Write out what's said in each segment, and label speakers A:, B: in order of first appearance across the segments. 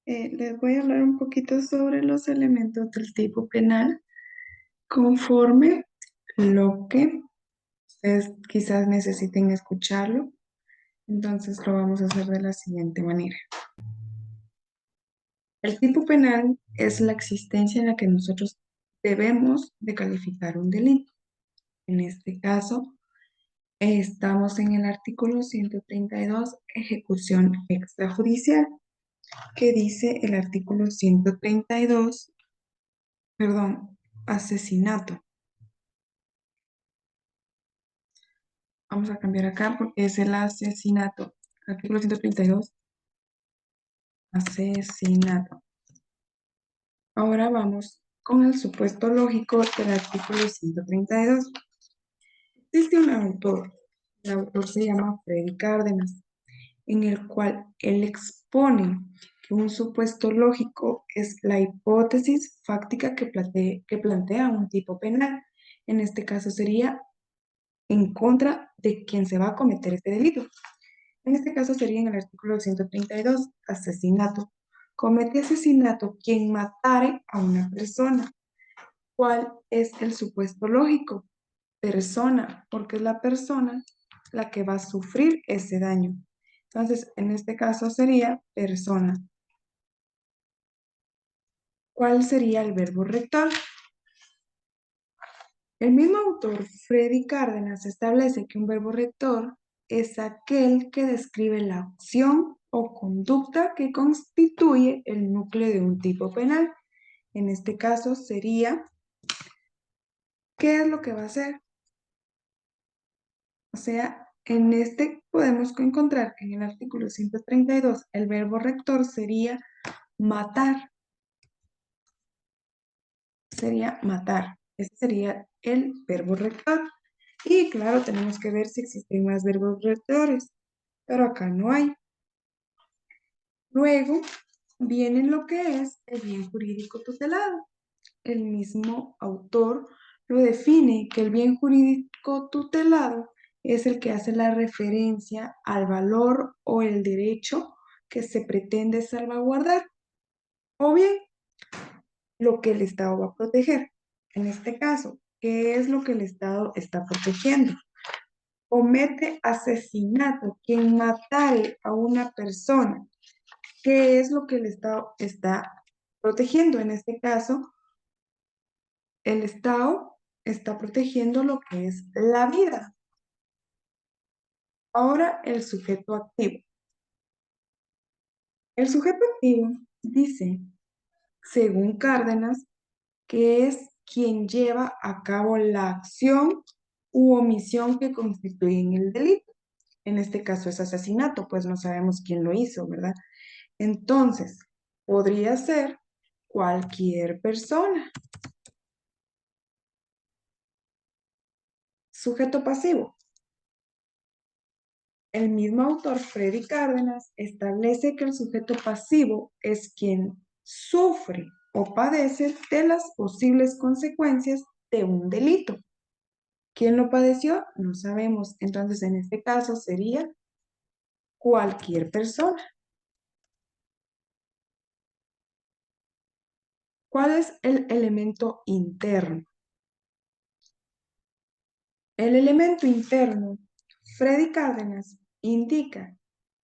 A: Les voy a hablar un poquito sobre los elementos del tipo penal conforme lo que ustedes quizás necesiten escucharlo. Entonces lo vamos a hacer de la siguiente manera. El tipo penal es la existencia en la que nosotros debemos de calificar un delito. En este caso, estamos en el artículo 132, ejecución extrajudicial, que dice el artículo 132, perdón, asesinato. Vamos a cambiar acá porque es el asesinato. Artículo 132, asesinato. Ahora vamos con el supuesto lógico del artículo 132. Existe un autor, el autor se llama Freddy Cárdenas, en el cual él expone que un supuesto lógico es la hipótesis fáctica que plantea un tipo penal. En este caso sería en contra de quien se va a cometer este delito. En este caso sería en el artículo 132, asesinato. Comete asesinato quien matare a una persona. ¿Cuál es el supuesto lógico? Persona, porque es la persona la que va a sufrir ese daño. Entonces, en este caso sería persona. ¿Cuál sería el verbo rector? El mismo autor, Freddy Cárdenas, establece que un verbo rector es aquel que describe la acción o conducta que constituye el núcleo de un tipo penal. En este caso sería, ¿qué es lo que va a hacer? O sea, en este podemos encontrar que en el artículo 132 el verbo rector sería matar. Sería matar. Ese sería el verbo rector. Y claro, tenemos que ver si existen más verbos rectores, pero acá no hay. Luego viene lo que es el bien jurídico tutelado. El mismo autor lo define que el bien jurídico tutelado es el que hace la referencia al valor o el derecho que se pretende salvaguardar, o bien lo que el Estado va a proteger. En este caso, ¿qué es lo que el Estado está protegiendo? Comete asesinato quien matare a una persona. ¿Qué es lo que el Estado está protegiendo? En este caso, el Estado está protegiendo lo que es la vida. Ahora, el sujeto activo. El sujeto activo dice, según Cárdenas, que es quien lleva a cabo la acción u omisión que constituyen el delito. En este caso es asesinato, pues no sabemos quién lo hizo, ¿verdad? Entonces, podría ser cualquier persona. Sujeto pasivo. El mismo autor, Freddy Cárdenas, establece que el sujeto pasivo es quien sufre o padece de las posibles consecuencias de un delito. ¿Quién lo padeció? No sabemos. Entonces, en este caso sería cualquier persona. ¿Cuál es el elemento interno? El elemento interno, Freddy Cárdenas, indica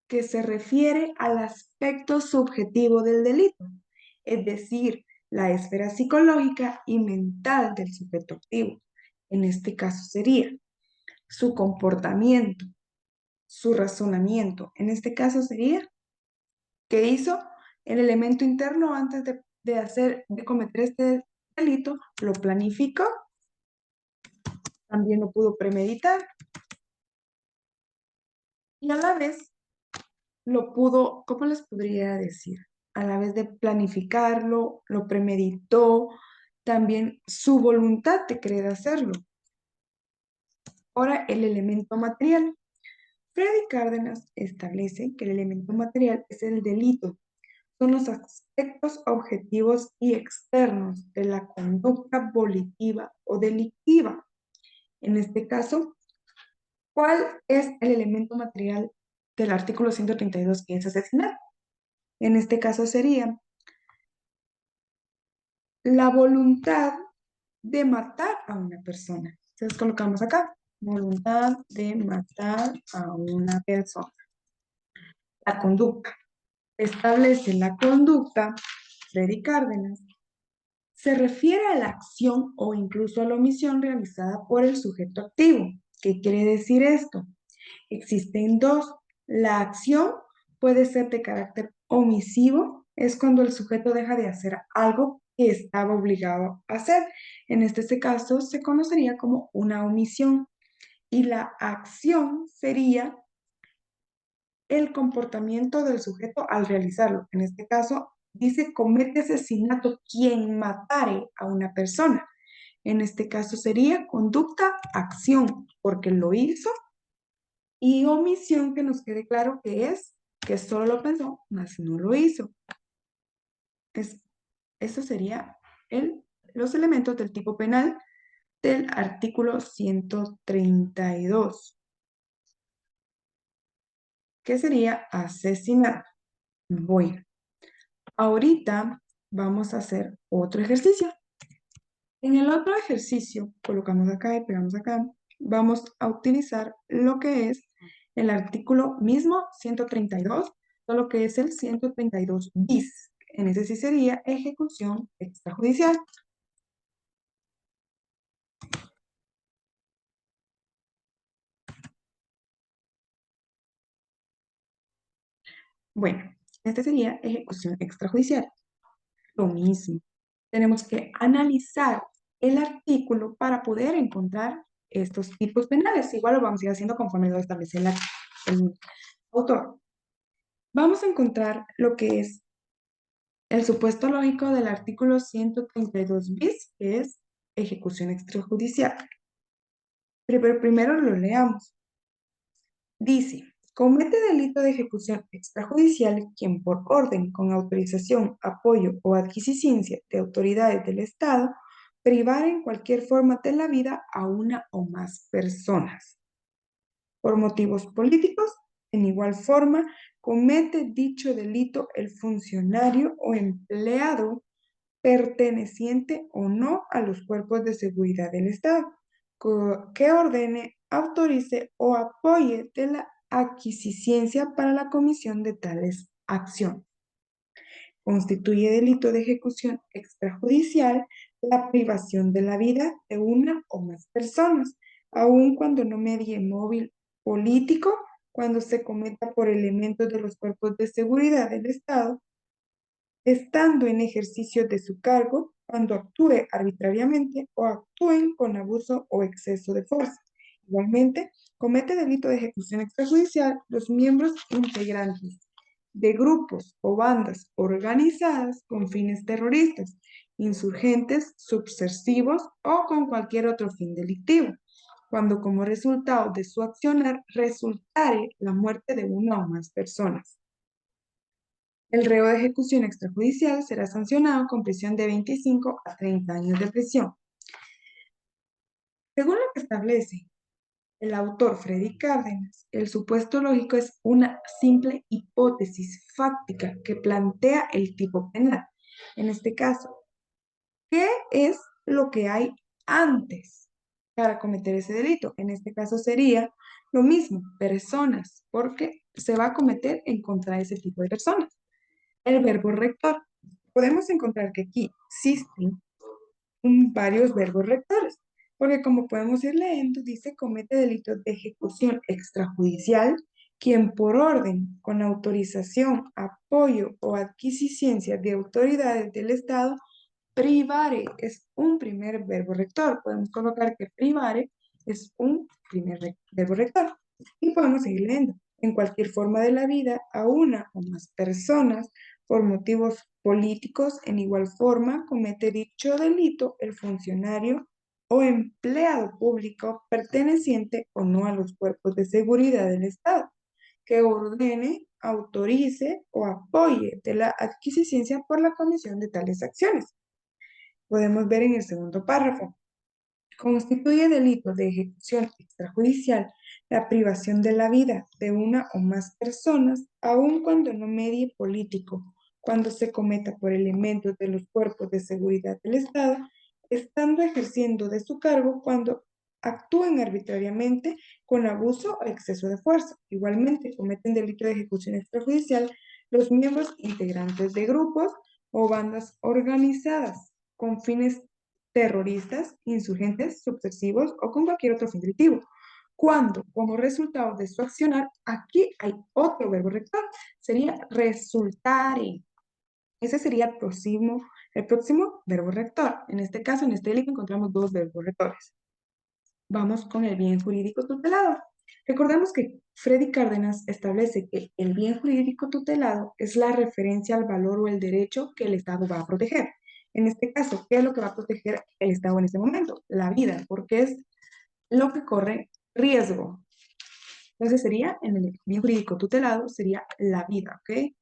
A: que se refiere al aspecto subjetivo del delito, es decir, la esfera psicológica y mental del sujeto activo. En este caso sería su comportamiento, su razonamiento. En este caso sería que hizo el elemento interno antes de cometer este delito, lo planificó, también lo pudo premeditar y a la vez lo pudo, ¿cómo les podría decir? A la vez de planificarlo, lo premeditó, también su voluntad de querer hacerlo. Ahora, el elemento material. Freddy Cárdenas establece que el elemento material es el delito. Son los aspectos objetivos y externos de la conducta volitiva o delictiva. En este caso, ¿cuál es el elemento material del artículo 132 que es asesinato? En este caso sería la voluntad de matar a una persona. Entonces colocamos acá, voluntad de matar a una persona. La conducta. Establece la conducta, Freddy Cárdenas, se refiere a la acción o incluso a la omisión realizada por el sujeto activo. ¿Qué quiere decir esto? Existen dos. La acción puede ser de carácter omisivo, es cuando el sujeto deja de hacer algo que estaba obligado a hacer. En este caso se conocería como una omisión. Y la acción sería el comportamiento del sujeto al realizarlo. En este caso, dice comete asesinato quien matare a una persona. En este caso sería conducta, acción, porque lo hizo, y omisión, que nos quede claro que es que solo lo pensó, mas no lo hizo. Eso sería los elementos del tipo penal del artículo 132, que sería asesinato. Bueno, ahorita vamos a hacer otro ejercicio. En el otro ejercicio, colocamos acá y pegamos acá, vamos a utilizar lo que es el artículo mismo 132, solo que es el 132 bis. En ese sí sería ejecución extrajudicial. Bueno, este sería ejecución extrajudicial. Lo mismo. Tenemos que analizar el artículo para poder encontrar estos tipos penales. Igual lo vamos a ir haciendo conforme lo establece el autor. Vamos a encontrar lo que es el supuesto lógico del artículo 132 bis, que es ejecución extrajudicial. Pero primero lo leamos. Dice, comete delito de ejecución extrajudicial quien por orden, con autorización, apoyo o adquisición de autoridades del Estado, privar en cualquier forma de la vida a una o más personas. Por motivos políticos, en igual forma, comete dicho delito el funcionario o empleado perteneciente o no a los cuerpos de seguridad del Estado, que ordene, autorice o apoye de la adquisición para la comisión de tales acciones. Constituye delito de ejecución extrajudicial la privación de la vida de una o más personas, aun cuando no medie móvil político, cuando se cometa por elementos de los cuerpos de seguridad del Estado, estando en ejercicio de su cargo, cuando actúe arbitrariamente o actúen con abuso o exceso de fuerza. Igualmente, comete delito de ejecución extrajudicial los miembros integrantes de grupos o bandas organizadas con fines terroristas, insurgentes, subversivos o con cualquier otro fin delictivo, cuando como resultado de su accionar resultare la muerte de una o más personas. El reo de ejecución extrajudicial será sancionado con prisión de 25 a 30 años de prisión. Según lo que establece el autor Freddy Cárdenas, el supuesto lógico es una simple hipótesis fáctica que plantea el tipo penal. En este caso, ¿qué es lo que hay antes para cometer ese delito? En este caso sería lo mismo, personas, porque se va a cometer en contra de ese tipo de personas. El verbo rector. Podemos encontrar que aquí existen varios verbos rectores, porque como podemos ir leyendo, dice comete delitos de ejecución extrajudicial quien por orden, con autorización, apoyo o adquisición de autoridades del Estado, privare es un primer verbo rector. Podemos colocar que privare es un verbo rector. Y podemos seguir leyendo. En cualquier forma de la vida, a una o más personas, por motivos políticos, en igual forma, comete dicho delito el funcionario o empleado público perteneciente o no a los cuerpos de seguridad del Estado, que ordene, autorice o apoye de la adquisición por la comisión de tales acciones. Podemos ver en el segundo párrafo. Constituye delito de ejecución extrajudicial la privación de la vida de una o más personas, aun cuando no medie político, cuando se cometa por elementos de los cuerpos de seguridad del Estado, estando ejerciendo de su cargo cuando actúen arbitrariamente con abuso o exceso de fuerza. Igualmente, cometen delito de ejecución extrajudicial los miembros integrantes de grupos o bandas organizadas con fines terroristas, insurgentes, subversivos o con cualquier otro fin delictivo. Cuando, como resultado de su accionar, aquí hay otro verbo rector, sería resultare. Ese sería el próximo verbo rector. En este caso, en este delito encontramos dos verbos rectores. Vamos con el bien jurídico tutelado. Recordemos que Freddy Cárdenas establece que el bien jurídico tutelado es la referencia al valor o el derecho que el Estado va a proteger. En este caso, ¿qué es lo que va a proteger el Estado en este momento? La vida, porque es lo que corre riesgo. Entonces sería, en el bien jurídico tutelado, sería la vida, ¿ok?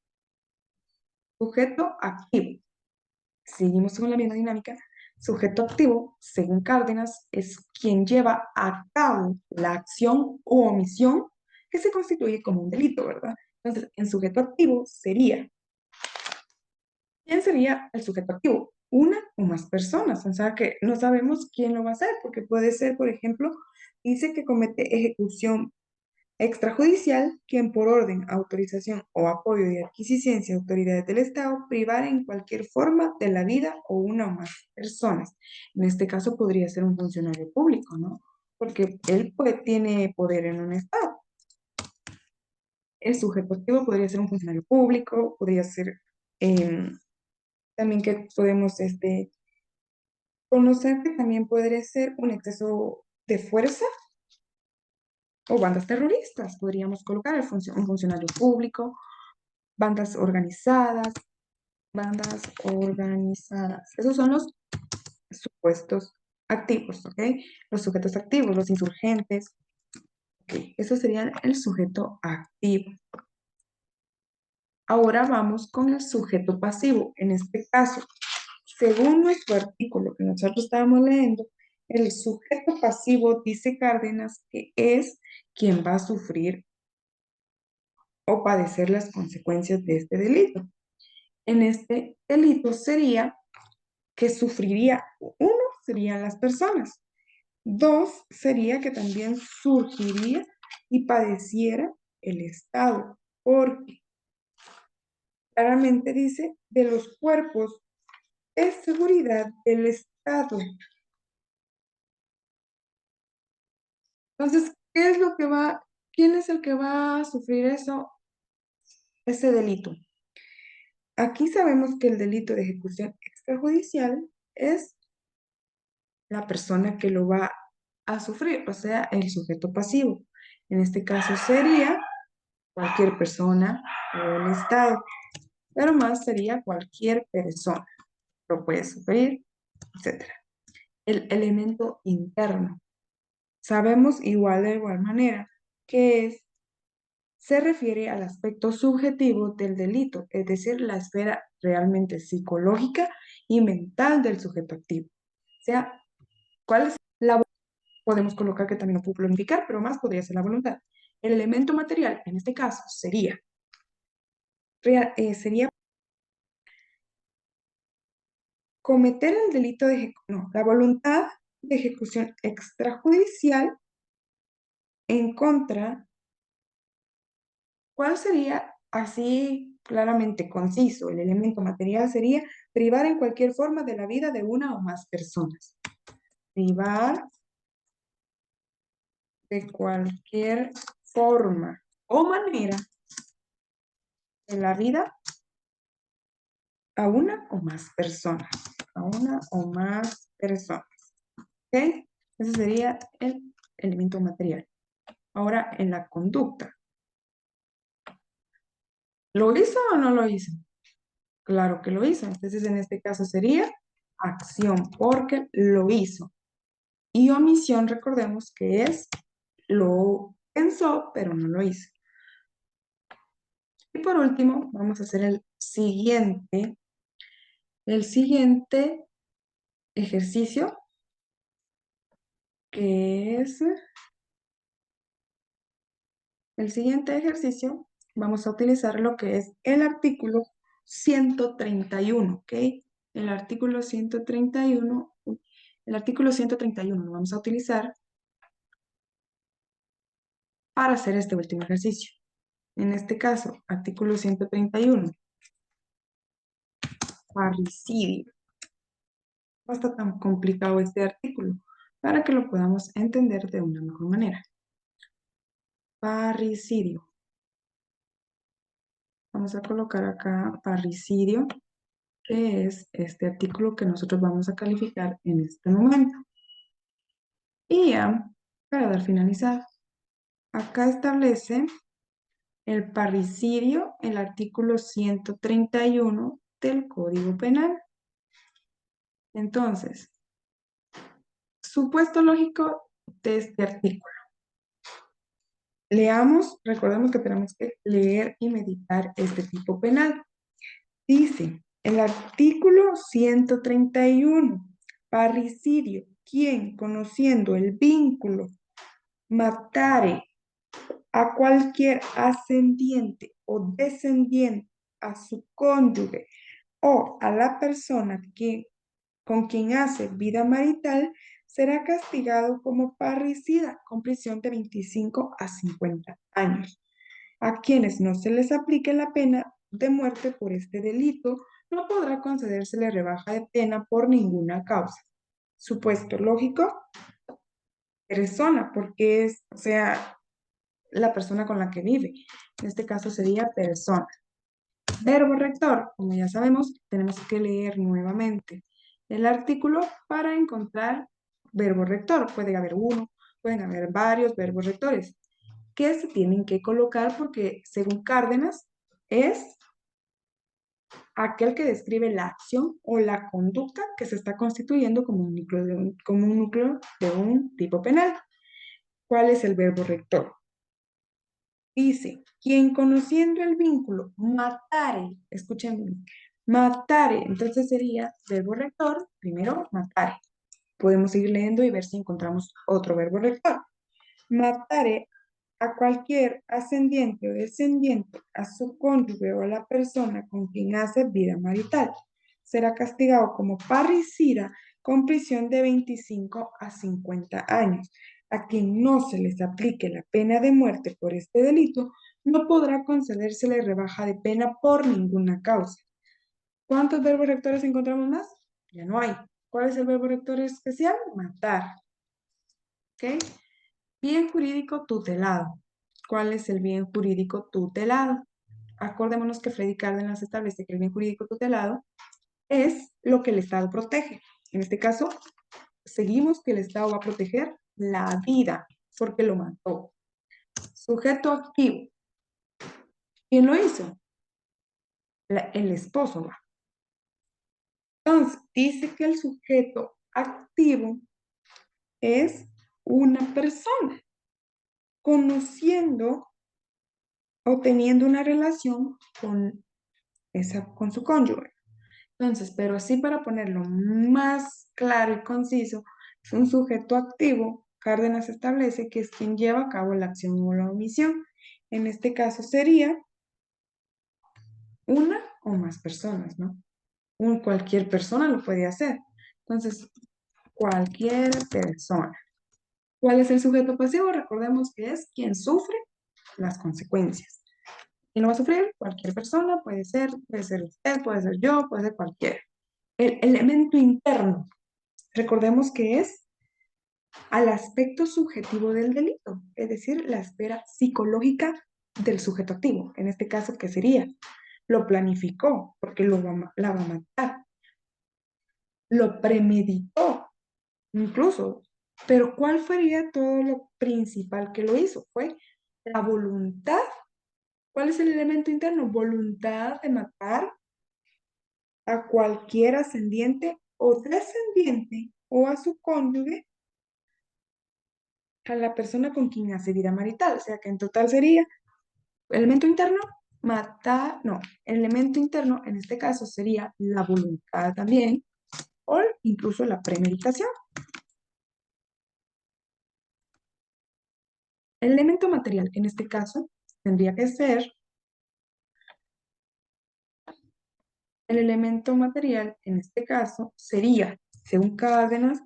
A: Sujeto activo. Seguimos con la misma dinámica. Sujeto activo, según Cárdenas, es quien lleva a cabo la acción o omisión que se constituye como un delito, ¿verdad? Entonces, en sujeto activo sería, ¿quién sería el sujeto activo? Una o más personas. O sea que no sabemos quién lo va a hacer, porque puede ser, por ejemplo, dice que comete ejecución extrajudicial, quien por orden, autorización o apoyo y adquisición de autoridades del Estado privar en cualquier forma de la vida o una o más personas. En este caso podría ser un funcionario público, ¿no? Porque él pues, tiene poder en un Estado. El sujeto activo podría ser un funcionario público, podría ser también que podemos conocer que también podría ser un exceso de fuerza o bandas terroristas. Podríamos colocar un funcionario público, bandas organizadas, bandas organizadas. Esos son los supuestos activos, ¿ok? Los sujetos activos, los insurgentes, ¿ok? Eso sería el sujeto activo. Ahora vamos con el sujeto pasivo. En este caso, según nuestro artículo que nosotros estábamos leyendo, el sujeto pasivo, dice Cárdenas, que es quien va a sufrir o padecer las consecuencias de este delito. En este delito sería que sufriría, uno, serían las personas. Dos, sería que también surgiría y padeciera el Estado, porque claramente dice de los cuerpos de seguridad del Estado. Entonces, ¿qué es lo que va, quién es el que va a sufrir eso, ese delito? Aquí sabemos que el delito de ejecución extrajudicial es la persona que lo va a sufrir, o sea, el sujeto pasivo. En este caso sería cualquier persona o el Estado, pero más sería cualquier persona, lo puede sufrir, etcétera. El elemento interno. Sabemos igual de igual manera que se refiere al aspecto subjetivo del delito, es decir, la esfera realmente psicológica y mental del sujeto activo. O sea, ¿cuál es la podemos colocar que también lo puedo planificar, pero más podría ser la voluntad. El elemento material, en este caso, sería cometer el delito de no, la voluntad de ejecución extrajudicial en contra, ¿cuál sería así claramente conciso? El elemento material sería privar en cualquier forma de la vida de una o más personas. Privar de cualquier forma o manera de la vida a una o más personas. A una o más personas. ¿Ok? Ese sería el elemento material. Ahora, en la conducta. ¿Lo hizo o no lo hizo? Claro que lo hizo. Entonces, en este caso sería acción, porque lo hizo. Y omisión, recordemos que es lo pensó, pero no lo hizo. Y por último, vamos a hacer el siguiente ejercicio, que es el siguiente ejercicio vamos a utilizar lo que es el artículo 131, ¿ok? El artículo 131, el artículo 131 lo vamos a utilizar para hacer este último ejercicio. En este caso, artículo 131, parricidio. No está tan complicado este artículo para que lo podamos entender de una mejor manera. Parricidio. Vamos a colocar acá parricidio, que es este artículo que nosotros vamos a calificar en este momento. Y ya, para dar finalizado, acá establece el parricidio, el artículo 131 del Código Penal. Entonces, supuesto lógico de este artículo. Leamos, recordemos que tenemos que leer y meditar este tipo penal. Dice, el artículo 131, parricidio, quien conociendo el vínculo matare a cualquier ascendiente o descendiente a su cónyuge o a la persona con quien hace vida marital, será castigado como parricida con prisión de 25 a 50 años. A quienes no se les aplique la pena de muerte por este delito, no podrá concedérsele rebaja de pena por ninguna causa. Supuesto lógico, persona, porque es, o sea, la persona con la que vive. En este caso sería persona. Verbo rector, como ya sabemos, tenemos que leer nuevamente el artículo para encontrar verbo rector. Puede haber uno, pueden haber varios verbos rectores que se tienen que colocar porque, según Cárdenas, es aquel que describe la acción o la conducta que se está constituyendo como un núcleo como un núcleo de un tipo penal. ¿Cuál es el verbo rector? Dice, quien conociendo el vínculo matare, escuchen bien, matare, entonces sería verbo rector, primero matare. Podemos seguir leyendo y ver si encontramos otro verbo rector. Matare a cualquier ascendiente o descendiente, a su cónyuge o a la persona con quien hace vida marital. Será castigado como parricida con prisión de 25 a 50 años. A quien no se les aplique la pena de muerte por este delito, no podrá concedérsele rebaja de pena por ninguna causa. ¿Cuántos verbos rectores encontramos más? Ya no hay. ¿Cuál es el verbo rector especial? Matar. ¿Ok? Bien jurídico tutelado. ¿Cuál es el bien jurídico tutelado? Acordémonos que Freddy Cárdenas establece que el bien jurídico tutelado es lo que el Estado protege. En este caso, seguimos que el Estado va a proteger la vida porque lo mató. Sujeto activo. ¿Quién lo hizo? El esposo. ¿Va? Entonces, dice que el sujeto activo es una persona conociendo o teniendo una relación con su cónyuge. Entonces, pero así para ponerlo más claro y conciso, es un sujeto activo. Cárdenas establece que es quien lleva a cabo la acción o la omisión. En este caso sería una o más personas, ¿no? Cualquier persona lo puede hacer. Entonces, cualquier persona. ¿Cuál es el sujeto pasivo? Recordemos que es quien sufre las consecuencias. ¿Quién lo va a sufrir? Cualquier persona, puede ser usted, puede ser yo, puede ser cualquiera. El elemento interno, recordemos que es al aspecto subjetivo del delito, es decir, la esfera psicológica del sujeto activo. En este caso, ¿qué sería? Lo planificó porque la va a matar. Lo premeditó, incluso. Pero ¿cuál sería todo lo principal que lo hizo? Fue la voluntad. ¿Cuál es el elemento interno? Voluntad de matar a cualquier ascendiente o descendiente o a su cónyuge, a la persona con quien hace vida marital. O sea que en total sería elemento interno, matar, no, el elemento interno en este caso sería la voluntad también o incluso la premeditación. El elemento material en este caso tendría que ser, el elemento material en este caso sería, según Cárdenas,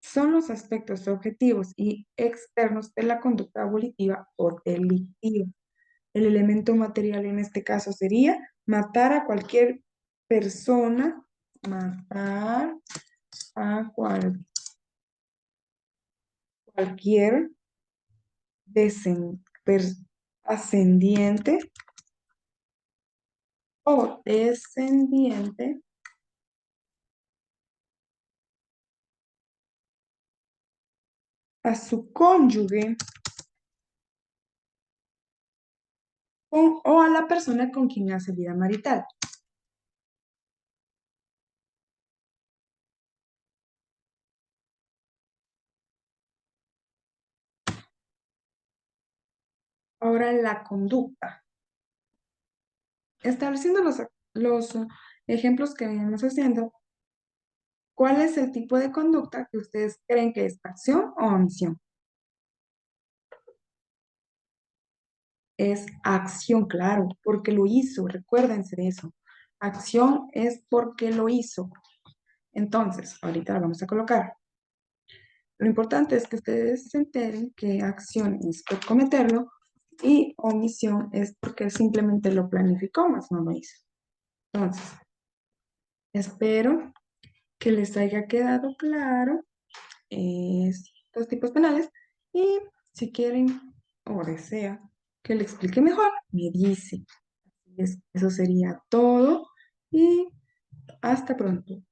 A: son los aspectos objetivos y externos de la conducta volitiva o delictiva. El elemento material en este caso sería matar a cualquier persona, matar a cualquier ascendiente o descendiente a su cónyuge o a la persona con quien hace vida marital. Ahora la conducta. Estableciendo los ejemplos que venimos haciendo, ¿cuál es el tipo de conducta que ustedes creen que es acción o omisión? Es acción, claro, porque lo hizo, recuérdense de eso. Acción es porque lo hizo. Entonces, ahorita la vamos a colocar. Lo importante es que ustedes se enteren que acción es por cometerlo y omisión es porque él simplemente lo planificó, más no lo hizo. Entonces, espero que les haya quedado claro estos tipos penales y si quieren o desea que le explique mejor, me dice. Eso sería todo y hasta pronto.